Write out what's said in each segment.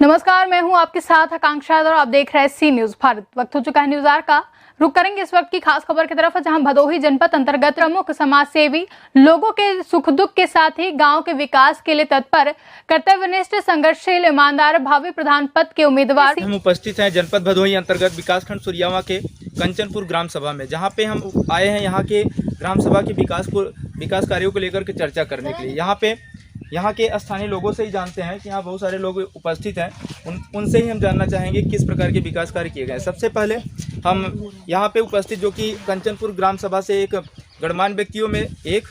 नमस्कार, मैं हूं आपके साथ आकांक्षा और आप देख रहे हैं सी न्यूज भारत। वक्त हो चुका है न्यूज आवर का। रुक करेंगे इस वक्त की खास खबर की तरफ, जहां भदोही जनपद अंतर्गत प्रमुख समाज सेवी लोगों के सुख दुख के साथ ही गांव के विकास के लिए तत्पर, कर्तव्यनिष्ठ, संघर्षशील, ईमानदार, भावी प्रधान पद के उम्मीदवार हम उपस्थित हैं जनपद भदोही अंतर्गत विकासखंड सुरियावा के कंचनपुर ग्राम सभा में, जहां पे हम आए हैं यहाँ के ग्राम सभा के विकास कार्यों को लेकर के चर्चा करने के लिए। यहाँ के स्थानीय लोगों से ही जानते हैं कि यहाँ बहुत सारे लोग उपस्थित हैं। उनसे ही हम जानना चाहेंगे किस प्रकार के विकास कार्य किए गए। सबसे पहले हम यहाँ पे उपस्थित जो कि कंचनपुर ग्राम सभा से एक गणमान्य व्यक्तियों में एक,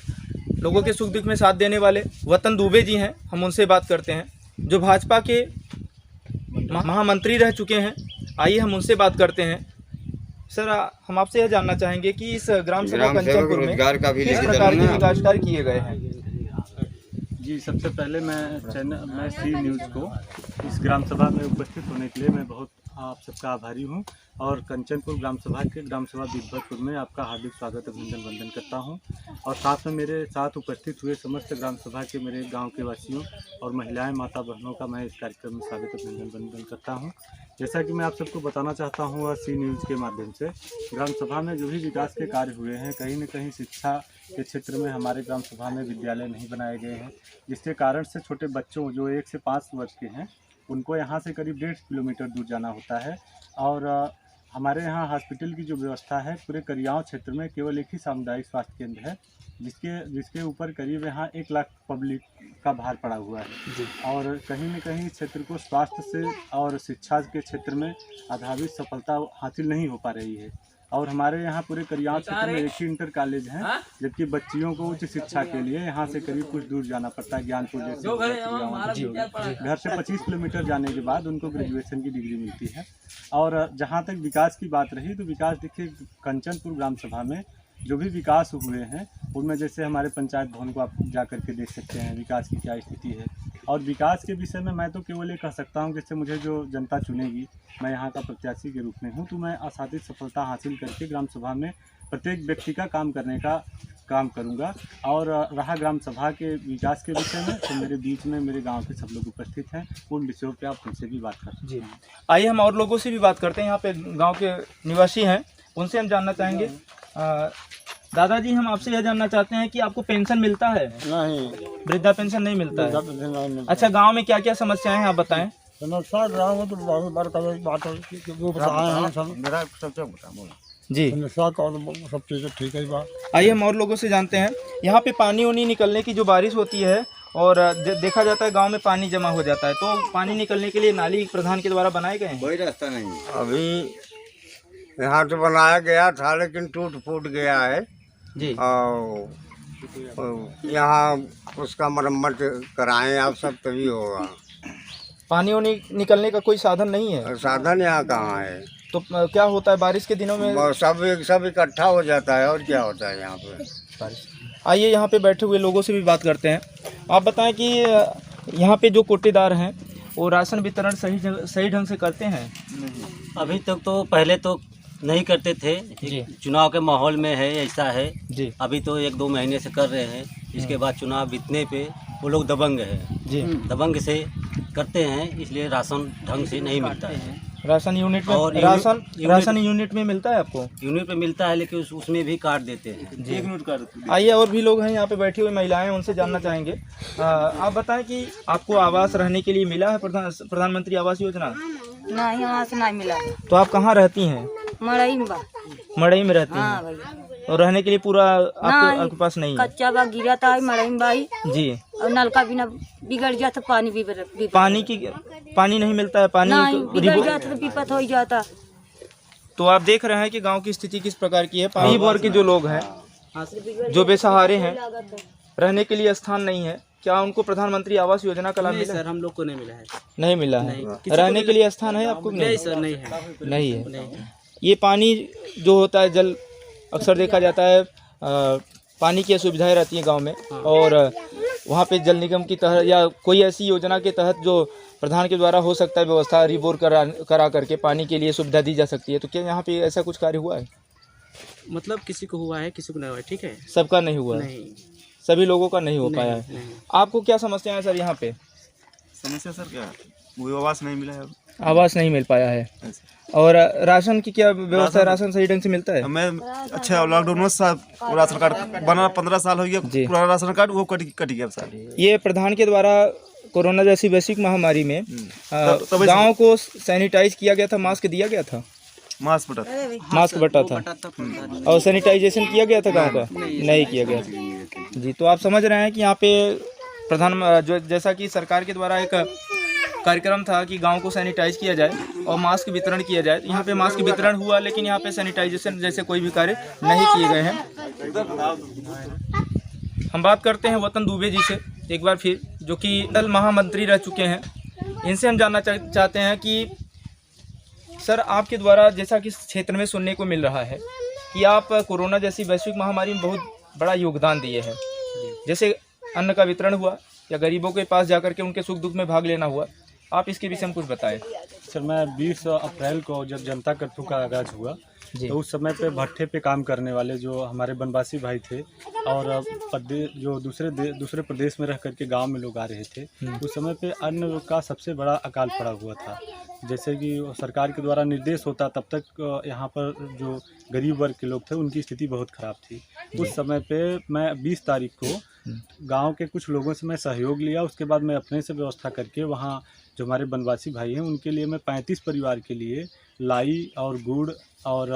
लोगों के सुख दुख में साथ देने वाले वतन दुबे जी हैं। हम उनसे बात करते हैं, जो भाजपा के महामंत्री रह चुके हैं। आइए हम उनसे बात करते हैं। सर, हम आपसे यह जानना चाहेंगे कि इस ग्राम सभा कंचनपुर में किस प्रकार के विकास कार्य किए गए हैं। जी, सबसे पहले मैं सी न्यूज़ को इस ग्राम सभा में उपस्थित होने के लिए मैं बहुत आप सबका आभारी हूं, और कंचनपुर ग्राम सभा के ग्राम सभा बीरभद्रपुर में आपका हार्दिक स्वागत अभिनंदन वंदन करता हूं। और साथ में मेरे साथ उपस्थित हुए समस्त ग्राम सभा के मेरे गांव के वासियों और महिलाएं, माता बहनों का मैं इस कार्यक्रम में स्वागत अभिनंदन वंदन करता हूं। जैसा कि मैं आप सबको बताना चाहता हूँ और सी न्यूज़ के माध्यम से, ग्राम सभा में जो भी विकास के कार्य हुए हैं, कहीं न कहीं शिक्षा के क्षेत्र में हमारे ग्राम सभा में विद्यालय नहीं बनाए गए हैं, जिसके कारण से छोटे बच्चों जो 1 से 5 वर्ष के हैं उनको यहाँ से करीब 1.5 किलोमीटर दूर जाना होता है। और हमारे यहाँ हॉस्पिटल की जो व्यवस्था है, पूरे करियाव क्षेत्र में केवल एक ही सामुदायिक स्वास्थ्य केंद्र है, जिसके ऊपर करीब यहाँ 1 लाख पब्लिक का भार पड़ा हुआ है। और कहीं न कहीं इस क्षेत्र को स्वास्थ्य से और शिक्षा के क्षेत्र में आधारित सफलता हासिल नहीं हो पा रही है। और हमारे यहाँ पूरे करियाव क्षेत्र में एक ही इंटर कॉलेज है, जबकि बच्चियों को उच्च शिक्षा के लिए यहाँ से करीब कुछ दूर जाना पड़ता है। ज्ञानपुर जैसे घर से 25 किलोमीटर जाने के बाद उनको ग्रेजुएशन की डिग्री मिलती है। और जहाँ तक विकास की बात रही, तो विकास देखिए, कंचनपुर ग्राम सभा में जो भी विकास हुए हैं उनमें जैसे हमारे पंचायत भवन को आप जा करके देख सकते हैं विकास की क्या स्थिति है। और विकास के विषय में मैं तो केवल ये कह सकता हूँ, जैसे मुझे जो जनता चुनेगी, मैं यहाँ का प्रत्याशी के रूप में हूँ, तो मैं आसादित सफलता हासिल करके ग्राम सभा में प्रत्येक व्यक्ति का काम करने का काम करूँगा। और रहा ग्राम सभा के विकास के विषय में, तो मेरे बीच में मेरे गाँव के सब लोग उपस्थित हैं, उन विषयों पर आप उनसे भी बात कर सकते हैं। आइए हम और लोगों से भी बात करते हैं। यहाँ पे गाँव के निवासी हैं, उनसे हम जानना चाहेंगे। दादाजी, हम आपसे यह जानना चाहते हैं कि आपको पेंशन मिलता है? नहीं, वृद्धा पेंशन नहीं मिलता है। अच्छा, गांव में क्या क्या समस्याएं हैं, आप बताएं। समस्या गाँव में तो बहुत बार कभी बात मेरा सबसे जी, समस्या का सब चीज़ें ठीक है बात। आइए हम और लोगों से जानते हैं। यहाँ पे पानी उनी निकलने की जो बारिश होती है और देखा जाता है गांव में पानी जमा हो जाता है, तो पानी निकलने के लिए नाली प्रधान के द्वारा बनाए गए हैं? कोई रास्ता नहीं अभी यहाँ तो बनाया गया था, लेकिन टूट फूट गया है जी। और यहाँ उसका मरम्मत कराएं आप सब, तभी होगा। पानी उनी निकलने का कोई साधन नहीं है? साधन यहाँ कहाँ है? तो क्या होता है बारिश के दिनों में? सब इकट्ठा हो जाता है, और क्या होता है यहाँ पे बारिश। आइए यहाँ पे बैठे हुए लोगों से भी बात करते हैं। आप बताएं कि यहाँ पे जो कोटेदार हैं वो राशन वितरण सही ढंग से करते हैं? अभी तक तो पहले तो नहीं करते थे, चुनाव के माहौल में है, ऐसा है जी। अभी तो 1-2 महीने से कर रहे हैं। इसके बाद चुनाव बीतने पे वो लोग दबंग है जी, दबंग से करते हैं, इसलिए राशन ढंग से नहीं मिलता है। राशन यूनिट में और राशन यूनिट में मिलता है आपको? यूनिट पे मिलता है, लेकिन उसमें भी काट देते हैं। आइए और भी लोग हैं यहाँ पे बैठी हुई महिलाएं, उनसे जानना चाहेंगे। आप बताएं कि आपको आवास रहने के लिए मिला है प्रधानमंत्री आवास योजना? नहीं, यहाँ से नहीं मिला। तो आप कहाँ रहती हैं? मड़ई में। मड़ई में रहती हाँ हैं? भैया। और रहने के लिए पूरा आपके पास नहीं है? कच्चा बा गिरा था मड़ई में भाई जी। और नलका बिना बिगड़ जाता, पानी भी पानी नहीं मिलता है? पानी नहीं बिगड़ जाता तो विपत हो जाता। तो आप देख रहे हैं कि गांव की स्थिति किस प्रकार की है। पानी वर्ग के जो लोग हैं, जो बेसहारे हैं, रहने के लिए स्थान नहीं है, क्या उनको प्रधानमंत्री आवास योजना का लाभ मिला? सर, हम लोग को नहीं मिला है। नहीं मिला है। रहने के लिए स्थान है आपको? नहीं सर, नहीं है। नहीं है। ये पानी जो होता है, जल अक्सर देखा जाता है, पानी की असुविधाएं रहती हैं गांव में, और वहाँ पे जल निगम की तहत या कोई ऐसी योजना के तहत जो प्रधान के द्वारा हो सकता है व्यवस्था, रिबोर करा करके पानी के लिए सुविधा दी जा सकती है। तो क्या यहाँ पे ऐसा कुछ कार्य हुआ है? मतलब किसी को हुआ है, किसी को नहीं हुआ है। ठीक है, सबका नहीं हुआ है, सभी लोगों का नहीं हो पाया है। आपको क्या समस्या है सर यहाँ पे? समस्या सर क्या है? वो आवास नहीं मिला है। आवास नहीं मिल पाया है। और राशन की क्या व्यवस्था है? राशन सही ढंग से मिलता है? मैं अच्छा लॉकडाउन में राशन कार्ड बना 15 साल हो गया, जी। पुराना राशन कार्ड वो कट गया साल। ये प्रधान के द्वारा कोरोना जैसी वैश्विक महामारी में तब गाँव को सैनिटाइज किया गया था, मास्क दिया गया था, मास्क बटा मास्क बटा था और सैनिटाइजेशन किया गया था गांव का? नहीं किया गया। जी, तो आप समझ रहे हैं कि यहाँ पे जो जैसा कि सरकार के द्वारा एक कार्यक्रम था कि गांव को सैनिटाइज किया जाए और मास्क वितरण किया जाए। यहाँ पे मास्क वितरण हुआ, लेकिन यहाँ पे सैनिटाइजेशन जैसे कोई भी कार्य नहीं किए गए हैं। हम बात करते हैं वतन दुबे जी से एक बार फिर, जो कि दल महामंत्री रह चुके हैं। इनसे हम जानना चाहते हैं कि सर, आपके द्वारा जैसा कि क्षेत्र में सुनने को मिल रहा है कि आप कोरोना जैसी वैश्विक महामारी में बहुत बड़ा योगदान दिए हैं, जैसे अन्न का वितरण हुआ या गरीबों के पास जाकर के उनके सुख दुख में भाग लेना हुआ, आप इसके विषय में कुछ बताएं। सर, मैं 20 अप्रैल को जब जनता कर्फ्यू का आगाज़ हुआ तो उस समय पे भट्ठे पे काम करने वाले जो हमारे बनवासी भाई थे और जो दूसरे प्रदेश में रह करके गांव में लोग आ रहे थे, उस समय पे अन्न का सबसे बड़ा अकाल पड़ा हुआ था। जैसे कि सरकार के द्वारा निर्देश होता, तब तक यहाँ पर जो गरीब वर्ग के लोग थे उनकी स्थिति बहुत ख़राब थी। उस समय पे मैं 20 तारीख को गांव के कुछ लोगों से मैं सहयोग लिया। उसके बाद मैं अपने से व्यवस्था करके वहाँ जो हमारे बनवासी भाई हैं उनके लिए मैं 35 परिवार के लिए लाई और गुड़ और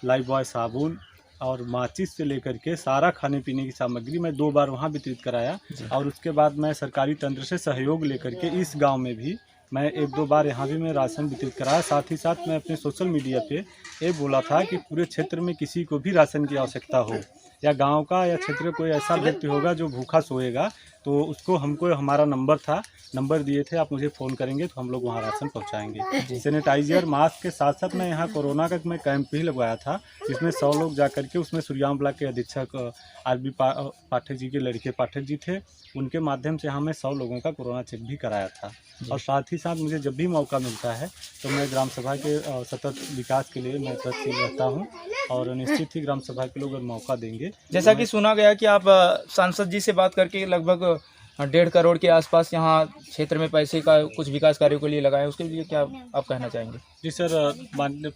लाइफबॉय साबुन और माचिस से लेकर के सारा खाने पीने की सामग्री मैं 2 बार वहाँ वितरित कराया। और उसके बाद मैं सरकारी तंत्र से सहयोग लेकर के इस गांव में भी मैं 1-2 बार यहाँ भी मैं राशन वितरित कराया। साथ ही साथ मैं अपने सोशल मीडिया पे ये बोला था कि पूरे क्षेत्र में किसी को भी राशन की आवश्यकता हो या गांव का या क्षेत्र में कोई ऐसा व्यक्ति होगा जो भूखा सोएगा तो उसको हमारा नंबर दिए थे, आप मुझे फ़ोन करेंगे तो हम लोग वहाँ राशन पहुँचाएँगे। सैनिटाइजर मास्क के साथ साथ मैं यहाँ कोरोना का मैं कैंप भी लगवाया था, जिसमें 100 लोग जा करके उसमें सूर्याम ब्लॉक के अधीक्षक आरबी पाठक जी के लड़के पाठक जी थे, उनके माध्यम से यहाँ मैं 100 लोगों का कोरोना चेक भी कराया था। और साथ ही साथ मुझे जब भी मौका मिलता है तो मैं ग्राम सभा के सतत विकास के लिए मैं प्रयत्नशील रहता हूँ और निश्चित ही ग्राम सभा के लोग अगर मौका देंगे। जैसा कि सुना गया कि आप सांसद जी से बात करके लगभग 1.5 करोड़ के आसपास यहाँ क्षेत्र में पैसे का कुछ विकास कार्यों के लिए लगाए, उसके लिए क्या आप कहना चाहेंगे? जी सर, माननीय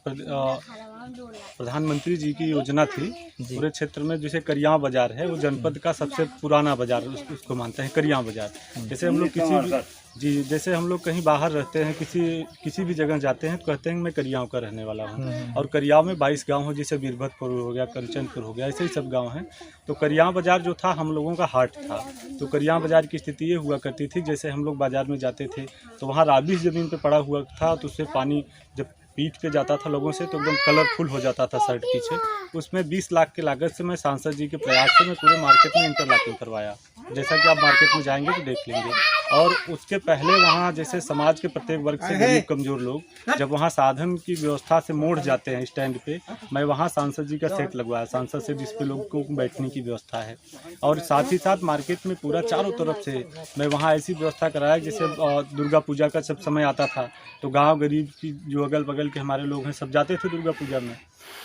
प्रधानमंत्री जी की योजना थी पूरे क्षेत्र में, जैसे करियाँ बाजार है वो जनपद का सबसे पुराना बाजार उसको मानते हैं करियाँ बाजार। जैसे हम लोग जैसे हम लोग कहीं बाहर रहते हैं, किसी भी जगह जाते हैं तो कहते हैं मैं करियाँव का रहने वाला हूँ। और करियाँव में 22 गांव हो, जैसे बीरभद्रपुर हो गया, कंचनपुर हो गया, ऐसे ही सब गांव हैं। तो करियाँ बाजार जो था हम लोगों का हाट था। तो करियाँ बाजार की स्थिति ये हुआ करती थी, जैसे हम लोग बाजार में जाते थे तो वहाँ राबिश ज़मीन पर पड़ा हुआ था, तो उससे पानी जब पीठ पे जाता था लोगों से तो एकदम कलरफुल हो जाता था शर्ट पीछे। उसमें 20 लाख की लागत से मैं सांसद जी के प्रयास से मैं पूरे मार्केट में इंटरलॉकिंग करवाया, जैसा कि आप मार्केट में जाएंगे तो देख लेंगे। और उसके पहले वहाँ जैसे समाज के प्रत्येक वर्ग से गरीब कमज़ोर लोग जब वहाँ साधन की व्यवस्था से मोड़ जाते हैं स्टैंड पे, मैं वहाँ सांसद जी का सेट लगवाया, सांसद से जिस पे लोगों को बैठने की व्यवस्था है। और साथ ही साथ मार्केट में पूरा चारों तरफ से मैं वहाँ ऐसी व्यवस्था कराया, जैसे दुर्गा पूजा का सब समय आता था तो गाँव गरीब की जो अगल बगल के हमारे लोग हैं सब जाते थे दुर्गा पूजा में।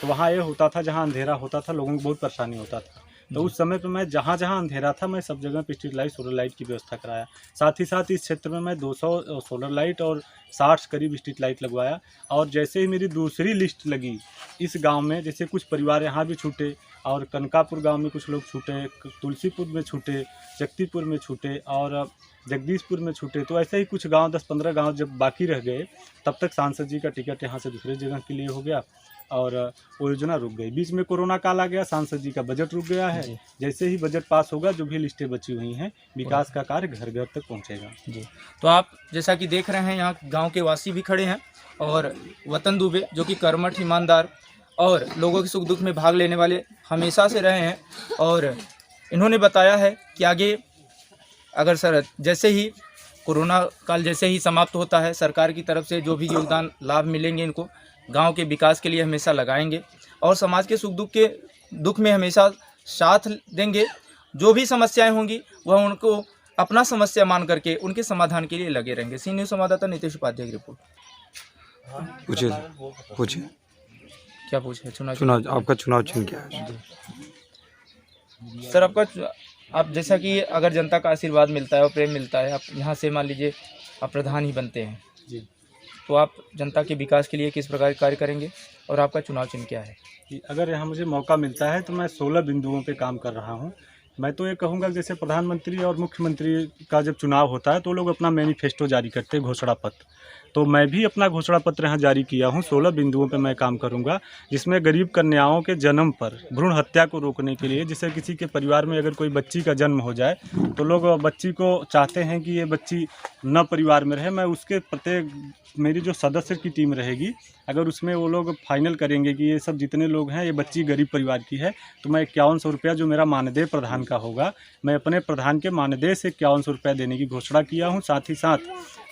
तो वहाँ ये होता था जहाँ अंधेरा होता था लोगों को बहुत परेशानी होता था, तो उस समय पे मैं जहाँ जहाँ अंधेरा था मैं सब जगह पे स्ट्रीट लाइट सोलर लाइट की व्यवस्था कराया। साथ ही साथ इस क्षेत्र में मैं 200 सोलर लाइट और 60 करीब स्ट्रीट लाइट लगवाया। और जैसे ही मेरी दूसरी लिस्ट लगी इस गांव में, जैसे कुछ परिवार यहाँ भी छूटे और कनकापुर गांव में कुछ लोग छूटे, तुलसीपुर में छूटे, जगदीपुर में छूटे और जगदीशपुर में छूटे, तो ऐसे ही कुछ गांव 10-15 गांव जब बाकी रह गए तब तक सांसद जी का टिकट यहाँ से दूसरे जगह के लिए हो गया और वो योजना रुक गई। बीच में कोरोना काल आ गया, सांसद जी का बजट रुक गया है। जैसे ही बजट पास होगा जो भी लिस्टें बची हुई हैं विकास का कार्य घर घर तक पहुंचेगा। जी, तो आप जैसा कि देख रहे हैं यहाँ गांव के वासी भी खड़े हैं और वतन दुबे जो कि कर्मठ, ईमानदार और लोगों के सुख दुख में भाग लेने वाले हमेशा से रहे हैं। और इन्होंने बताया है कि आगे अगर सर जैसे ही कोरोना काल जैसे ही समाप्त होता है, सरकार की तरफ से जो भी योगदान लाभ मिलेंगे इनको गांव के विकास के लिए हमेशा लगाएंगे और समाज के सुख दुख में हमेशा साथ देंगे। जो भी समस्याएं होंगी वह उनको अपना समस्या मान करके उनके समाधान के लिए लगे रहेंगे। सी न्यूज़ संवाददाता नितेश उपाध्याय की रिपोर्ट। पूछिए क्या पूछे? चुनाव आपका चुनाव चिन्ह क्या है? सर आप जैसा कि अगर जनता का आशीर्वाद मिलता है और प्रेम मिलता है, आप यहाँ से मान लीजिए आप प्रधान ही बनते हैं जी तो आप जनता के विकास के लिए किस प्रकार कार्य करेंगे और आपका चुनाव चिन्ह क्या है? कि अगर यहाँ मुझे मौका मिलता है तो मैं 16 बिंदुओं पे काम कर रहा हूँ। मैं तो ये कहूँगा कि जैसे प्रधानमंत्री और मुख्यमंत्री का जब चुनाव होता है तो लोग अपना मैनिफेस्टो जारी करते हैं, घोषणा पत्र। तो मैं भी अपना घोषणा पत्र यहाँ जारी किया हूँ। 16 बिंदुओं पे मैं काम करूँगा, जिसमें गरीब कन्याओं के जन्म पर भ्रूण हत्या को रोकने के लिए, जैसे किसी के परिवार में अगर कोई बच्ची का जन्म हो जाए तो लोग बच्ची को चाहते हैं कि ये बच्ची न परिवार में रहे। मैं उसके प्रत्येक मेरी जो सदस्य की टीम रहेगी, अगर उसमें वो लोग फाइनल करेंगे कि ये सब जितने लोग हैं ये बच्ची गरीब परिवार की है, तो मैं 5100 रुपया जो मेरा मानदेय प्रधान का होगा, मैं अपने प्रधान के मानदेय से 5100 रुपया देने की घोषणा किया हूँ। साथ ही साथ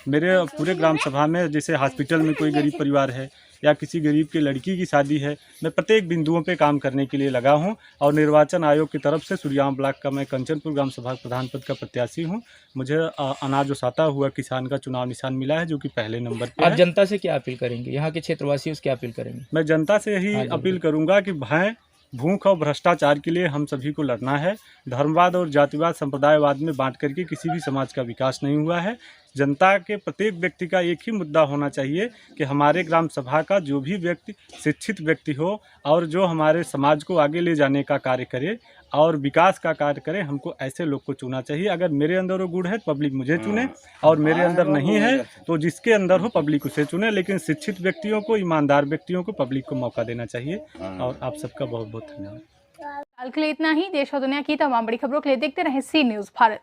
मेरे पूरे ग्राम सभा में जैसे हॉस्पिटल में कोई गरीब परिवार है या किसी गरीब की लड़की की शादी है, मैं प्रत्येक बिंदुओं पे काम करने के लिए लगा हूं। और निर्वाचन आयोग की तरफ से सुरयामा ब्लॉक का मैं कंचनपुर ग्राम सभा प्रधान पद का प्रत्याशी हूं। मुझे अनाज उसाता हुआ किसान का चुनाव निशान मिला है, जो कि पहले नंबर पे आप है। जनता से क्या अपील करेंगे, यहाँ के क्षेत्रवासियों से क्या अपील करेंगे? मैं जनता से यही अपील करूंगा कि भय, भूख और भ्रष्टाचार के लिए हम सभी को लड़ना है। धर्मवाद और जातिवाद संप्रदायवाद में बांट करके किसी भी समाज का विकास नहीं हुआ है। जनता के प्रत्येक व्यक्ति का एक ही मुद्दा होना चाहिए कि हमारे ग्राम सभा का जो भी व्यक्ति शिक्षित व्यक्ति हो और जो हमारे समाज को आगे ले जाने का कार्य करे और विकास का कार्य करे, हमको ऐसे लोग को चुनना चाहिए। अगर मेरे अंदर वो गुण है तो पब्लिक मुझे चुने, और मेरे अंदर नहीं है तो जिसके अंदर हो पब्लिक उसे चुने। लेकिन शिक्षित व्यक्तियों को, ईमानदार व्यक्तियों को पब्लिक को मौका देना चाहिए। और आप सबका बहुत बहुत धन्यवाद। फिलहाल के लिए इतना ही। देश और दुनिया की तमाम बड़ी खबरों के लिए देखते रहें सी न्यूज़ भारत।